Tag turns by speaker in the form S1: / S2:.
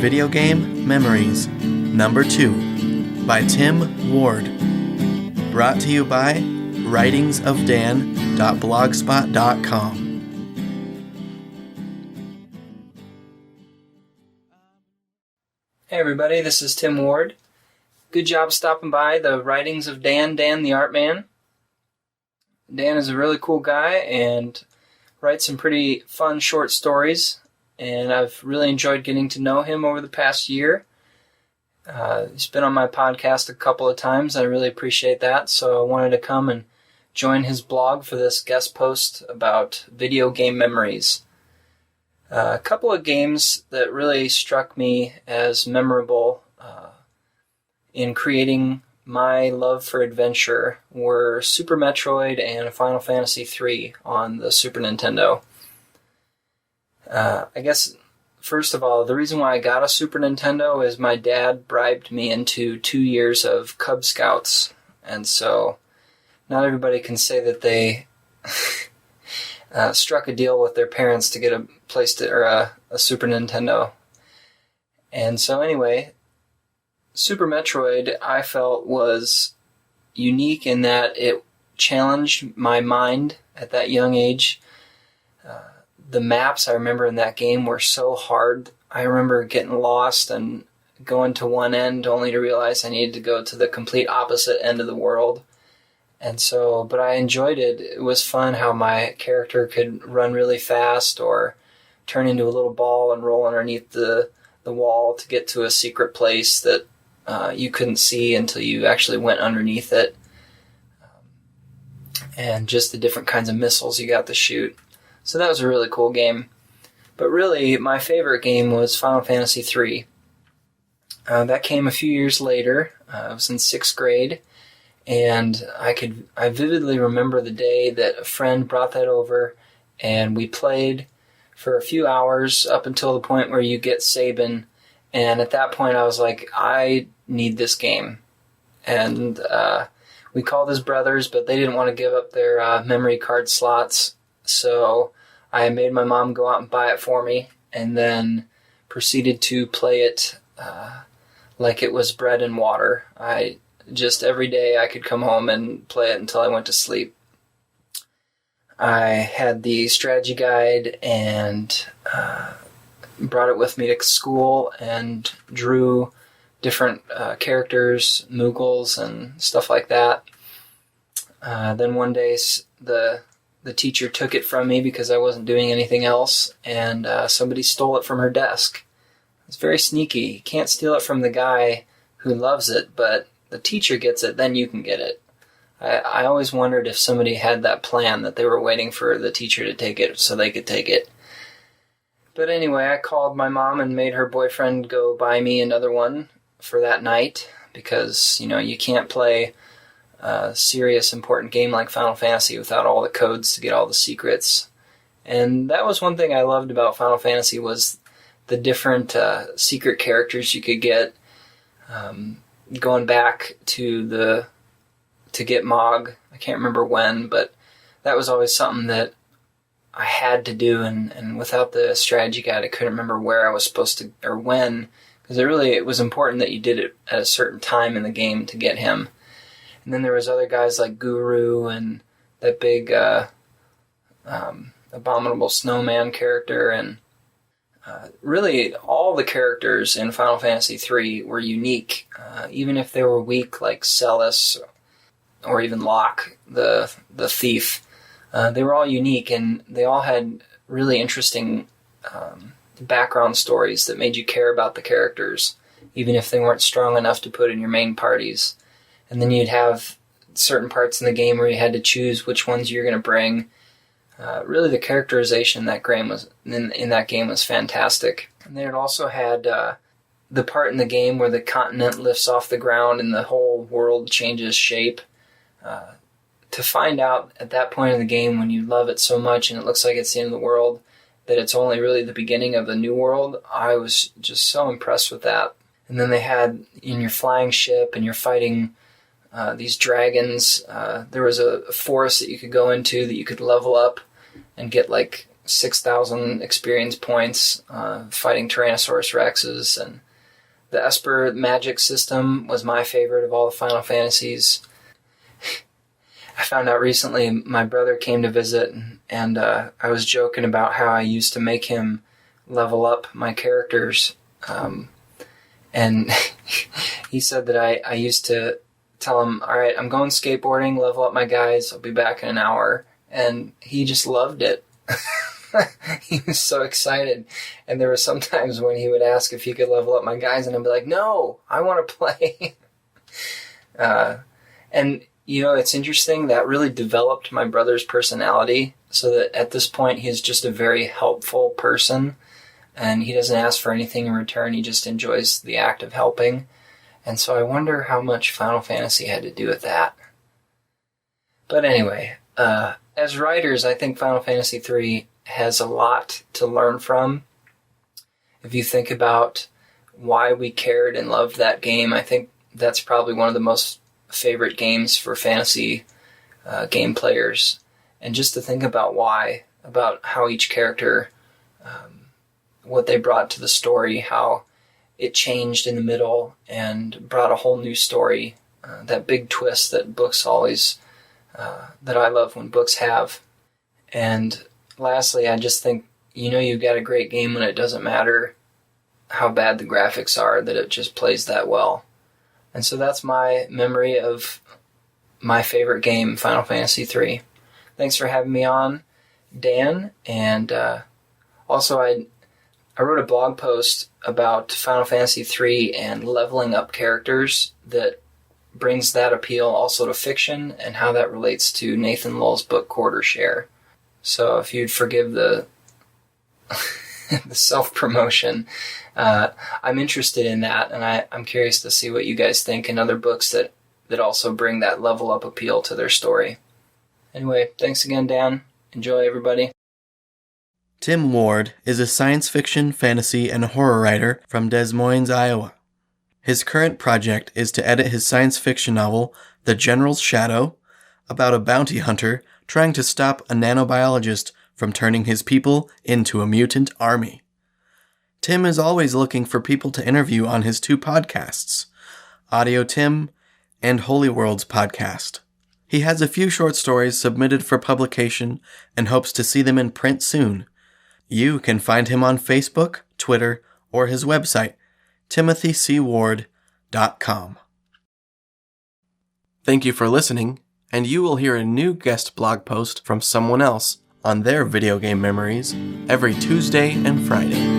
S1: Videogame Memories, Number 2, by Tim Ward. Brought to you by writingsofdan.blogspot.com.
S2: Hey everybody, this is Tim Ward. Good job stopping by the Writings of Dan the Art Man. Dan is a really cool guy and writes some pretty fun short stories, and I've really enjoyed getting to know him over the past year. He's been on my podcast a couple of times. I really appreciate that, so I wanted to come and join his blog for this guest post about Videogame Memories. A couple of games that really struck me as memorable in creating my love for adventure were Super Metroid and Final Fantasy III on the Super Nintendo. I guess, first of all, the reason why I got a Super Nintendo is my dad bribed me into 2 years of Cub Scouts, and so not everybody can say that they struck a deal with their parents to get a Super Nintendo. And so anyway, Super Metroid, I felt, was unique in that it challenged my mind at that young age. The maps I remember in that game were so hard. I remember getting lost and going to one end only to realize I needed to go to the complete opposite end of the world. And so, but I enjoyed it. It was fun how my character could run really fast or turn into a little ball and roll underneath the wall to get to a secret place that you couldn't see until you actually went underneath it. And just the different kinds of missiles you got to shoot. So that was a really cool game. But really, my favorite game was Final Fantasy III. That came a few years later. I was in 6th grade. And I vividly remember the day that a friend brought that over, and we played for a few hours up until the point where you get Sabin. And at that point, I was like, I need this game. And we called his brothers, but they didn't want to give up their memory card slots. So I made my mom go out and buy it for me, and then proceeded to play it like it was bread and water. Just every day I could come home and play it until I went to sleep. I had the strategy guide and brought it with me to school and drew different characters, moogles, and stuff like that. Then one day the teacher took it from me because I wasn't doing anything else, and somebody stole it from her desk. It's very sneaky. You can't steal it from the guy who loves it, but the teacher gets it, then you can get it. I always wondered if somebody had that plan, that they were waiting for the teacher to take it so they could take it. But anyway, I called my mom and made her boyfriend go buy me another one for that night, because, you can't play a serious, important game like Final Fantasy without all the codes to get all the secrets. And that was one thing I loved about Final Fantasy, was the different secret characters you could get. Going back to get Mog, I can't remember when, but that was always something that I had to do, and without the strategy guide, I couldn't remember where I was supposed to, or when, because it was important that you did it at a certain time in the game to get him. And then there was other guys like Guru and that big abominable snowman character, and really, all the characters in Final Fantasy III were unique, even if they were weak, like Celis or even Locke, the thief. They were all unique, and they all had really interesting background stories that made you care about the characters, even if they weren't strong enough to put in your main parties. And then you'd have certain parts in the game where you had to choose which ones you're going to bring. Really, the characterization in that game was fantastic. And they had also had the part in the game where the continent lifts off the ground and the whole world changes shape. To find out at that point in the game, when you love it so much and it looks like it's the end of the world, that it's only really the beginning of the new world, I was just so impressed with that. And then they had, in your flying ship and you're fighting these dragons, there was a forest that you could go into that you could level up and get like 6,000 experience points fighting Tyrannosaurus Rexes, and the Esper magic system was my favorite of all the Final Fantasies. I found out recently my brother came to visit, and I was joking about how I used to make him level up my characters. And he said that I used to tell him, all right, I'm going skateboarding, level up my guys, I'll be back in an hour. And he just loved it. He was so excited. And there were some times when he would ask if he could level up my guys, and I'd be like, no, I want to play. And, you know, it's interesting, that really developed my brother's personality, so that at this point he's just a very helpful person, and he doesn't ask for anything in return. He just enjoys the act of helping. And so I wonder how much Final Fantasy had to do with that. But anyway, as writers, I think Final Fantasy III has a lot to learn from. If you think about why we cared and loved that game, I think that's probably one of the most favorite games for fantasy game players. And just to think about why, about how each character, what they brought to the story, how it changed in the middle and brought a whole new story, that big twist that books always, that I love when books have. And lastly, I just think, you know, you've got a great game when it doesn't matter how bad the graphics are, that it just plays that well. And so that's my memory of my favorite game, Final Fantasy III. Thanks for having me on, Dan. And also, I wrote a blog post about Final Fantasy III and leveling up characters that brings that appeal also to fiction, and how that relates to Nathan Lowell's book Quarter Share. So if you'd forgive the the self-promotion, I'm interested in that, and I'm curious to see what you guys think in other books that also bring that level up appeal to their story. Anyway, thanks again, Dan. Enjoy, everybody.
S1: Tim Ward is a science fiction, fantasy, and horror writer from Des Moines, Iowa. His current project is to edit his science fiction novel, The General's Shadow, about a bounty hunter trying to stop a nanobiologist from turning his people into a mutant army. Tim is always looking for people to interview on his 2 podcasts, Audio Tim and Holy Worlds podcast. He has a few short stories submitted for publication and hopes to see them in print soon. You can find him on Facebook, Twitter, or his website, timothycward.com. Thank you for listening, and you will hear a new guest blog post from someone else on their video game memories every Tuesday and Friday.